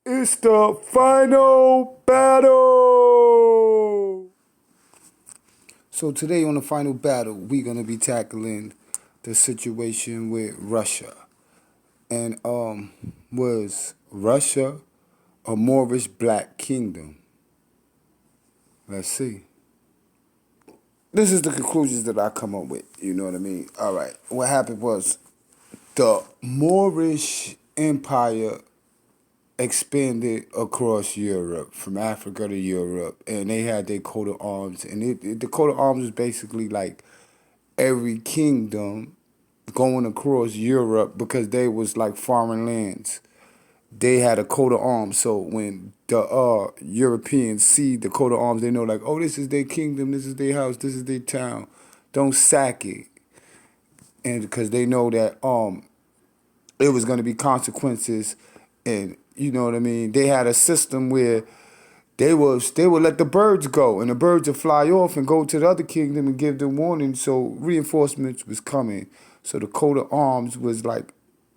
It's the final battle. So today on the final battle, we're gonna be tackling the situation with Russia. And was Russia a Moorish black kingdom? Let's see. This is the conclusions that I come up with. You know what I mean? All right. What happened was the Moorish Empire expanded across Europe, from Africa to Europe, and they had their coat of arms. And the coat of arms was basically like every kingdom going across Europe because they was like foreign lands. They had a coat of arms. So when the Europeans see the coat of arms, they know like, oh, this is their kingdom, this is their house, this is their town. Don't sack it, and because they know that it was going to be consequences, and you know what I mean. They had a system where they would let the birds go, and the birds would fly off and go to the other kingdom and give them warning. So reinforcements was coming. So the coat of arms was like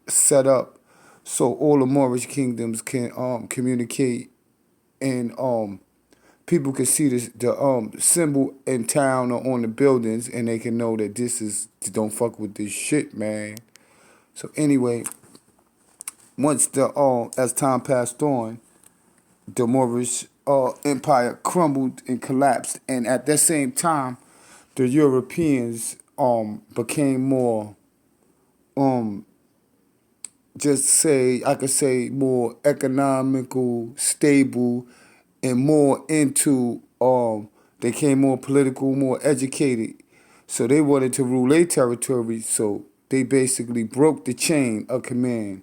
set up so all the Moorish kingdoms can communicate, and people can see the symbol in town or on the buildings, and they can know that this is don't fuck with this shit, man. So anyway, once the as time passed on, the Moorish empire crumbled and collapsed, and at that same time, the Europeans became more just say I could say more economical, stable, and more into they came more political, more educated. So they wanted to rule their territory. So they basically broke the chain of command.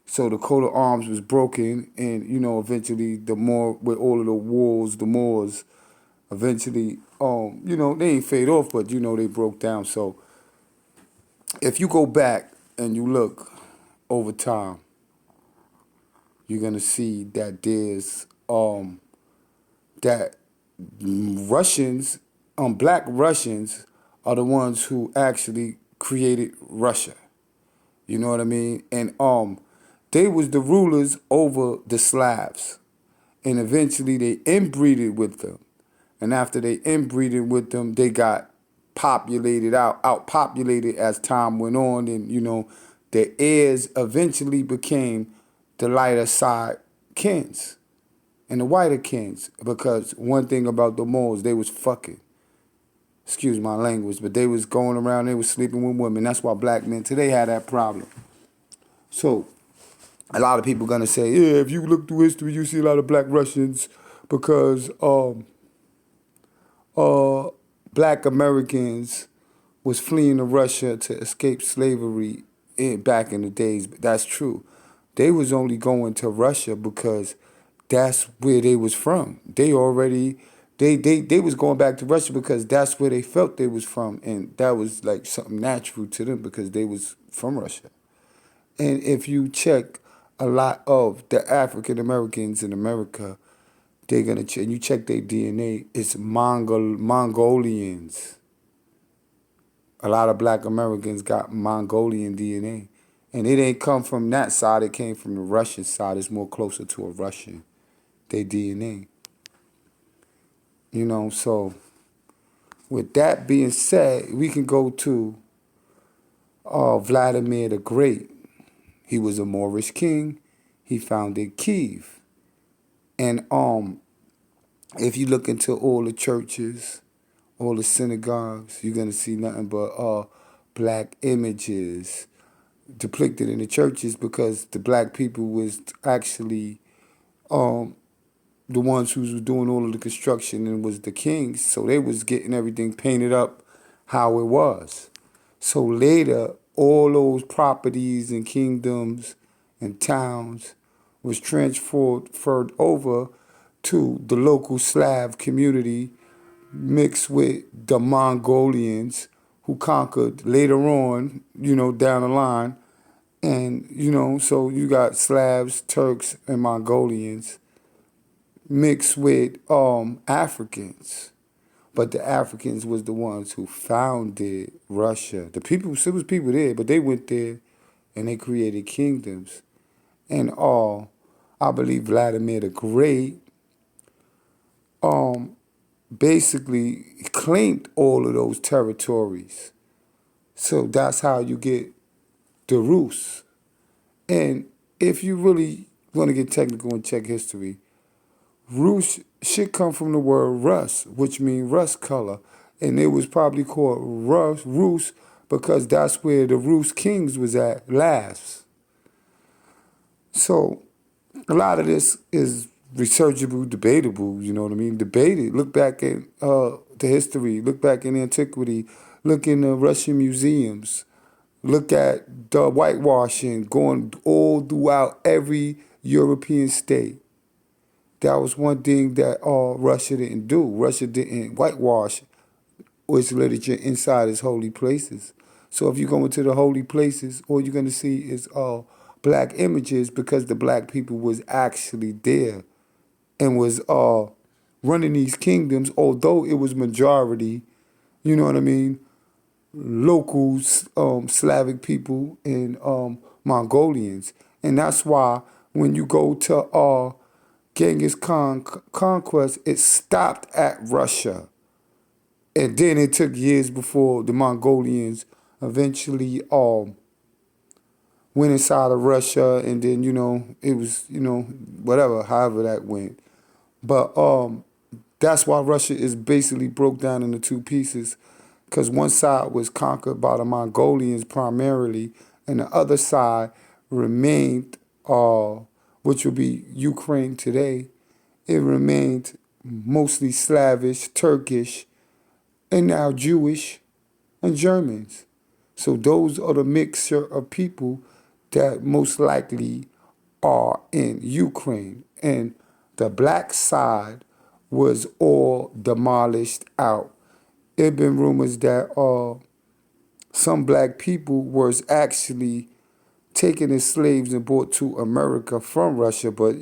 So the coat of arms was broken, and eventually the more with all of the wars, the Moors, eventually, they ain't fade off, but they broke down. So if you go back and you look over time, you're gonna see that there's that Russians, black Russians, are the ones who actually created Russia. You know what I mean? And they was the rulers over the Slavs, and eventually they inbreeded with them. And after they inbreeded with them, they got outpopulated as time went on, and the heirs eventually became the lighter side kins and the whiter kins. Because one thing about the Moors, they was fucking. Excuse my language, but they was going around, they was sleeping with women. That's why black men today had that problem. So a lot of people gonna say, yeah, if you look through history, you see a lot of black Russians because black Americans was fleeing to Russia to escape slavery back in the days. But that's true. They was only going to Russia because that's where they was from. They already they was going back to Russia because that's where they felt they was from, and that was like something natural to them because they was from Russia. And if you check a lot of the African Americans in America, they're gonna check. And you check their DNA, it's Mongolians. A lot of black Americans got Mongolian DNA. And it ain't come from that side, it came from the Russian side. It's more closer to a Russian, their DNA. So with that being said, we can go to Vladimir the Great. He was a Moorish king. He founded Kiev. And if you look into all the churches, all the synagogues, you're gonna see nothing but black images depicted in the churches because the black people was actually the ones who was doing all of the construction and was the kings. So they was getting everything painted up how it was. So later, all those properties and kingdoms and towns was transferred over to the local Slav community mixed with the Mongolians who conquered later on, down the line. And, so you got Slavs, Turks, and Mongolians mixed with Africans. But the Africans was the ones who founded Russia. There was people there, but they went there and they created kingdoms and all. I believe Vladimir the Great um, basically claimed all of those territories. So that's how you get the Rus. And if you really want to get technical and check history, Rus should come from the word rust, which means rust color. And it was probably called Rus because that's where the Rus kings was at last. So a lot of this is researchable, debatable, you know what I mean? Debated. Look back at the history, look back in antiquity, look in the Russian museums, look at the whitewashing going all throughout every European state. That was one thing that Russia didn't do. Russia didn't whitewash its literature inside its holy places. So if you go into the holy places, all you're going to see is black images because the black people was actually there and was running these kingdoms, although it was majority, you know what I mean, locals, Slavic people and Mongolians. And that's why when you go to Genghis Khan conquest, it stopped at Russia. And then it took years before the Mongolians eventually went inside of Russia, and then, it was, whatever, however that went. But that's why Russia is basically broke down into two pieces, because one side was conquered by the Mongolians primarily, and the other side remained, which would be Ukraine today. It remained mostly Slavish, Turkish, and now Jewish and Germans. So those are the mixture of people that most likely are in Ukraine. And the black side was all demolished out. There have been rumors that some black people was actually taken as slaves and brought to America from Russia, but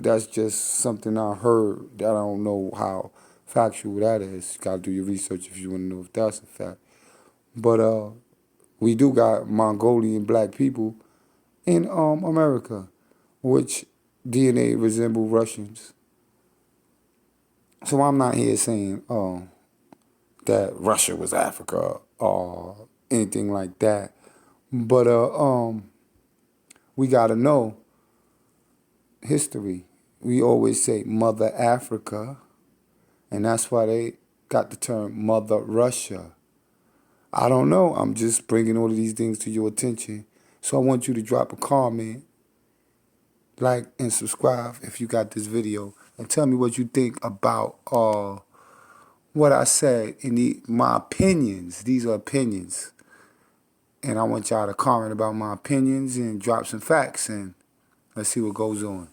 that's just something I heard that I don't know how factual that is. You gotta do your research if you want to know if that's a fact. But we do got Mongolian black people in America, which DNA resemble Russians. So I'm not here saying that Russia was Africa or anything like that. But we gotta know history. We always say Mother Africa, and that's why they got the term Mother Russia. I don't know. I'm just bringing all of these things to your attention. So I want you to drop a comment, like, and subscribe if you got this video, and tell me what you think about what I said in my opinions. These are opinions. And I want y'all to comment about my opinions and drop some facts, and let's see what goes on.